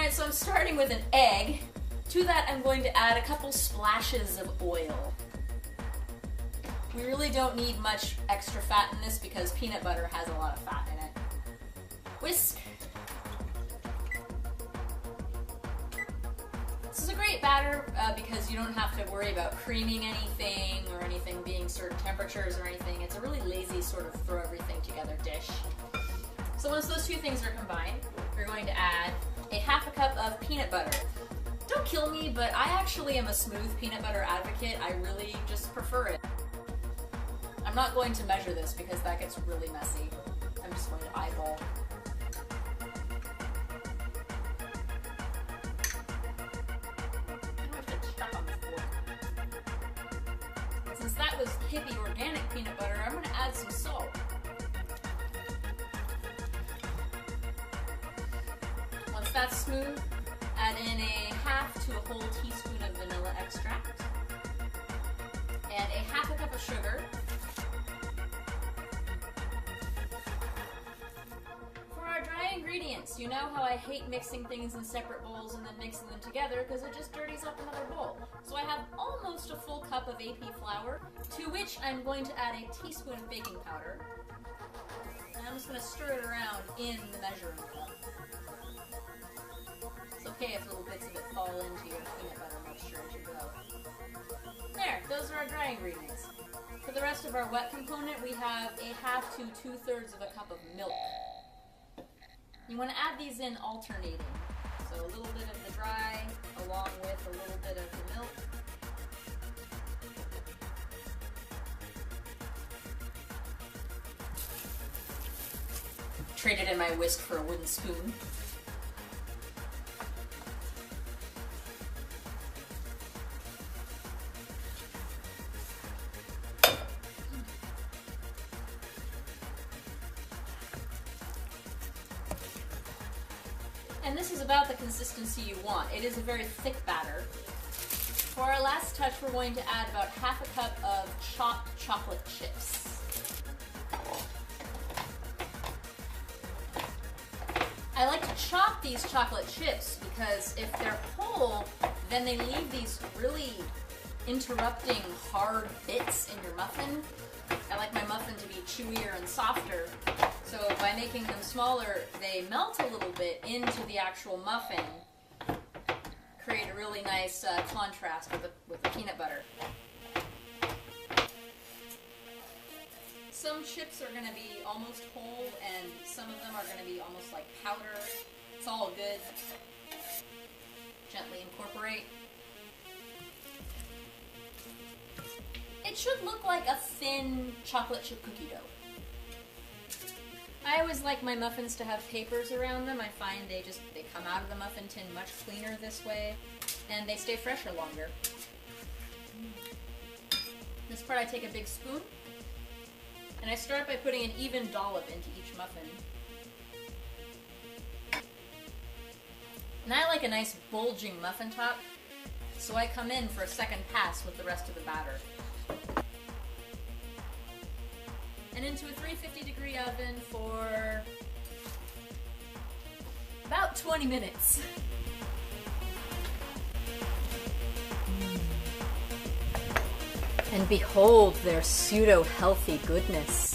Alright, so I'm starting with an egg. To that I'm going to add a couple splashes of oil. We really don't need much extra fat in this because peanut butter has a lot of fat in it. Whisk. This is a great batter because you don't have to worry about creaming anything or anything being certain temperatures or anything. It's a really lazy sort of throw everything together dish. So once those two things are combined, we're going to add a half a cup of peanut butter. Don't kill me, but I actually am a smooth peanut butter advocate. I really just prefer it. I'm not going to measure this because that gets really messy. I'm just going to eyeball. Since that was hippie organic peanut butter, I'm going to add some salt. Once that's smooth, add in a half to a whole teaspoon of vanilla extract and a half a cup of sugar. For our dry ingredients, you know how I hate mixing things in separate bowls and then mixing them together because it just dirties up another bowl. So I have almost a full cup of AP flour, to which I'm going to add a teaspoon of baking powder. And I'm just going to stir it around in the measuring bowl. It's okay if little bits of it fall into your peanut butter mixture as you go. There, those are our dry ingredients. For the rest of our wet component, we have a half to 2/3 of a cup of milk. You want to add these in alternating. So a little bit of the dry along with a little bit of the milk. Traded in my whisk for a wooden spoon. And this is about the consistency you want. It is a very thick batter. For our last touch, we're going to add about half a cup of chopped chocolate chips. I like to chop these chocolate chips because if they're whole, then they leave these really interrupting hard bits in your muffin. I like my muffin to be chewier and softer. So by making them smaller, they melt a little bit into the actual muffin, create a really nice contrast with the peanut butter. Some chips are going to be almost whole, and some of them are going to be almost like powder. It's all good. Gently incorporate. It should look like a thin chocolate chip cookie dough. I always like my muffins to have papers around them. I find they come out of the muffin tin much cleaner this way, and they stay fresher longer. This part I take a big spoon, and I start by putting an even dollop into each muffin. And I like a nice bulging muffin top, so I come in for a second pass with the rest of the batter. And into a 350-degree oven for about 20 minutes. And behold their pseudo-healthy goodness.